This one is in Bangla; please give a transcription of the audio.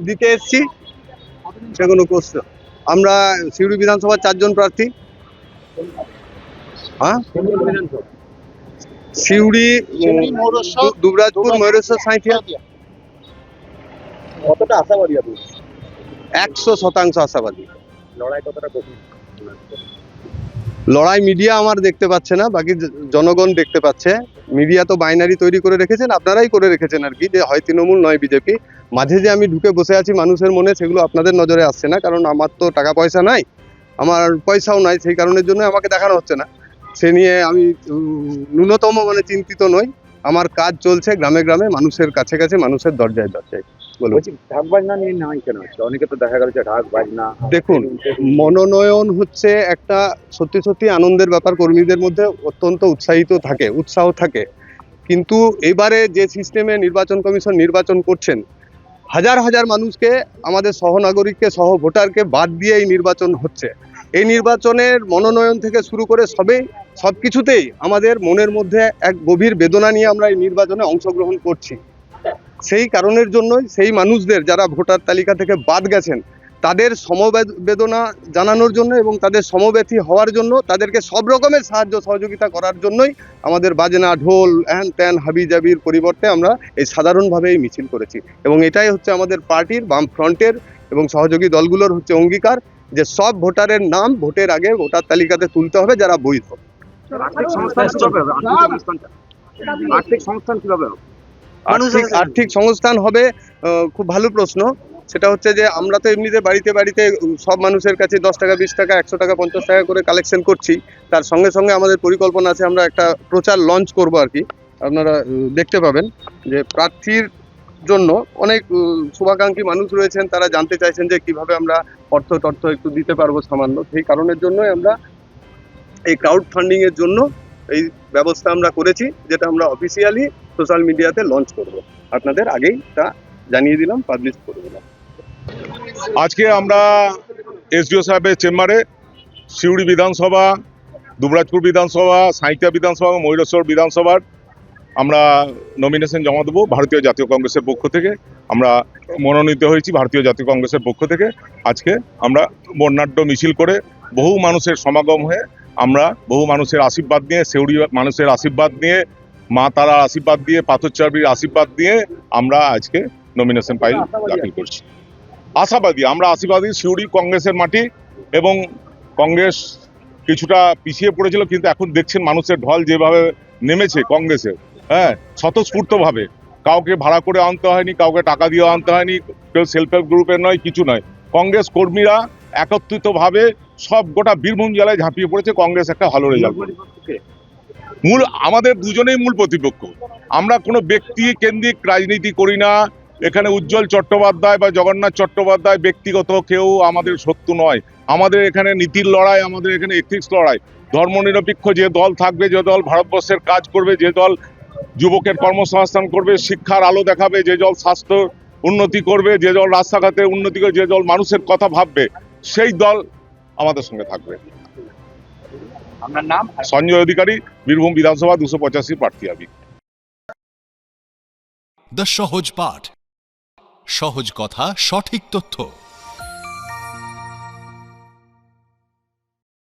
দিতে এসেছি, সে কোনো কোশ্চেন। আমরা সিউড়ি বিধানসভার 4 জন প্রার্থী। হ্যাঁ, সিউড়ি, দুবরাজপুর, ময়ূরেশ্বর, সাঁইথিয়া। কতটা আশাবাদী আপনি? 100% আশাবাদী। লড়াই কতটা কঠিন? লড়াই মিডিয়া আমার দেখতে পাচ্ছে না, বাকি জনগণ দেখতে পাচ্ছে। মিডিয়া তো বাইনারি তৈরি করে রেখেছেন, আপনারাই করে রেখেছেন আর কি, যে হয় তৃণমূল নয় বিজেপি। মাঝে যে আমি ঢুকে বসে আছি মানুষের মনে, সেগুলো আপনাদের নজরে আসছে না, কারণ আমার তো টাকা পয়সা নাই, আমার পয়সাও নাই, সেই কারণের জন্য আমাকে দেখানো হচ্ছে না। সে নিয়ে আমি ন্যূনতম চিন্তিত নই। আমার কাজ চলছে গ্রামে গ্রামে, মানুষের কাছে কাছে, মানুষের দরজায় দরজায়। বলছি ঢাক বাজনা নিয়ে নাই কেন হচ্ছে? অনেকে তো দেখা গেল যে ঢাক বাজনা। দেখুন, মনোনয়ন হচ্ছে একটা সত্যি সত্যি আনন্দের ব্যাপার, কর্মীদের মধ্যে অত্যন্ত উৎসাহ থাকে, কিন্তু এবারে যে সিস্টেমে নির্বাচন কমিশন নির্বাচন করছেন, হাজার হাজার মানুষকে, আমাদের সহনাগরিককে, সহ ভোটারকে বাদ দিয়ে এই নির্বাচন হচ্ছে। এই নির্বাচনের মনোনয়ন থেকে শুরু করে সবকিছুতেই আমাদের মনের মধ্যে এক গভীর বেদনা নিয়ে আমরা এই নির্বাচনে অংশগ্রহণ করছি। সেই কারণের জন্যই সেই মানুষদের যারা ভোটার তালিকা থেকে বাদ গেছেন, তাদের সমবেদনা জানানোর জন্য এবং তাদের সমব্যথী হওয়ার জন্য, তাদেরকে সব রকমের সাহায্য সহযোগিতা করার জন্যই আমাদের বাজনা, ঢোল, হ্যান ত্যান, হাবি জাবির পরিবর্তে আমরা এই সাধারণভাবে এই মিছিল করেছি। এবং এটাই হচ্ছে আমাদের পার্টির, বাম ফ্রন্টের এবং সহযোগী দলগুলোর হচ্ছে অঙ্গীকার, যে সব ভোটারের নাম ভোটের আগে ভোটার তালিকাতে তুলতে হবে যারা বৈধ। আর্থিক সংস্থান হবে, খুব ভালো প্রশ্ন। সেটা হচ্ছে যে আমরা তো এমনিতে বাড়িতে বাড়িতে সব মানুষের কাছে 10 টাকা, 20 টাকা, 100 টাকা, 50 টাকা করে কালেকশন করছি। তার সঙ্গে সঙ্গে আমাদের পরিকল্পনা আছে, আমরা একটা প্রচার লঞ্চ করব আর কি। আপনারা দেখতে পাবেন যে প্রার্থীর জন্য অনেক শুভাকাঙ্ক্ষী মানুষ রয়েছেন, তারা জানতে চাইছেন যে কিভাবে আমরা অর্থ একটু দিতে পারবো সামান্য। সেই কারণের জন্যই আমরা এই ক্রাউড ফান্ডিং এর জন্য এই ব্যবস্থা আমরা করেছি, যেটা আমরা অফিসিয়ালি সোশ্যাল মিডিয়াতে লঞ্চ করব। আপনাদের আগেই তা জানিয়ে দিলাম, পাবলিশ করে দিলাম। আজকে আমরা এসডিও সাহেবের চেম্বারে সিউড়ি বিধানসভা, দুবরাজপুর বিধানসভা, সাঁইথিয়া বিধানসভা, ময়ূরেশ্বর বিধানসভার আমরা নমিনেশন জমা দেবো। ভারতীয় জাতীয় কংগ্রেসের পক্ষ থেকে আমরা মনোনীত হয়েছি, ভারতীয় জাতীয় কংগ্রেসের পক্ষ থেকে। আজকে আমরা বর্ণাঢ্য মিছিল করে বহু মানুষের সমাগম হয়ে, আমরা বহু মানুষের আশীর্বাদ নিয়ে, সিউড়ি মানুষের আশীর্বাদ নিয়ে, মা তারার আশীর্বাদ দিয়ে, পাথরচার্বির আশীর্বাদ দিয়ে আমরা আজকে নমিনেশন ফাইল দাখিল করছি। আমরা আশাবাদী। সিউড়ি কংগ্রেসের মাটি, এবং কংগ্রেস কিছুটা পিছিয়ে পড়েছিল, কিন্তু এখন দেখছেন মানুষের ঢল যেভাবে নেমেছে কংগ্রেসে, হ্যাঁ, স্বতঃস্ফূর্তভাবে, কাউকে ভাড়া করে আনতে হয়নি, কাউকে টাকা দিয়ে আনতে হয়নি, কেউ সেলফ হেল্প গ্রুপের নয়, কিছু নয়। কংগ্রেস কর্মীরা একত্রিতভাবে সব গোটা বীরভূম জেলায় ঝাঁপিয়ে পড়েছে। কংগ্রেস একটা ভালো রেজাল্ট। আমাদের দুজনেই মূল প্রতিপক্ষ। আমরা কোনো ব্যক্তি কেন্দ্রিক রাজনীতি করি না। এখানে উজ্জ্বল চট্টোপাধ্যায় বা জগন্নাথ চট্টোপাধ্যায় ব্যক্তিগত কেউ আমাদের শত্রু নয়। আমাদের এখানে নীতির লড়াই, আমাদের এখানে এথিক্স লড়াই। ধর্মনিরপেক্ষ যে দল থাকবে, যে দল ভারতবর্ষের কাজ করবে, যে দল যুবকের কর্মসংস্থান করবে, শিক্ষার আলো দেখাবে, যে দল স্বাস্থ্য উন্নতি করবে, যে দল রাস্তাঘাটে উন্নতি করবে, যে দল মানুষের কথা ভাববে, সেই দল আমাদের সঙ্গে থাকবে। আপনার নাম? সঞ্জয় অধিকারী, বীরভূম বিধানসভা 285 প্রার্থী আমি। দ্য সহজ পাঠ, সহজ কথা, সঠিক তথ্য।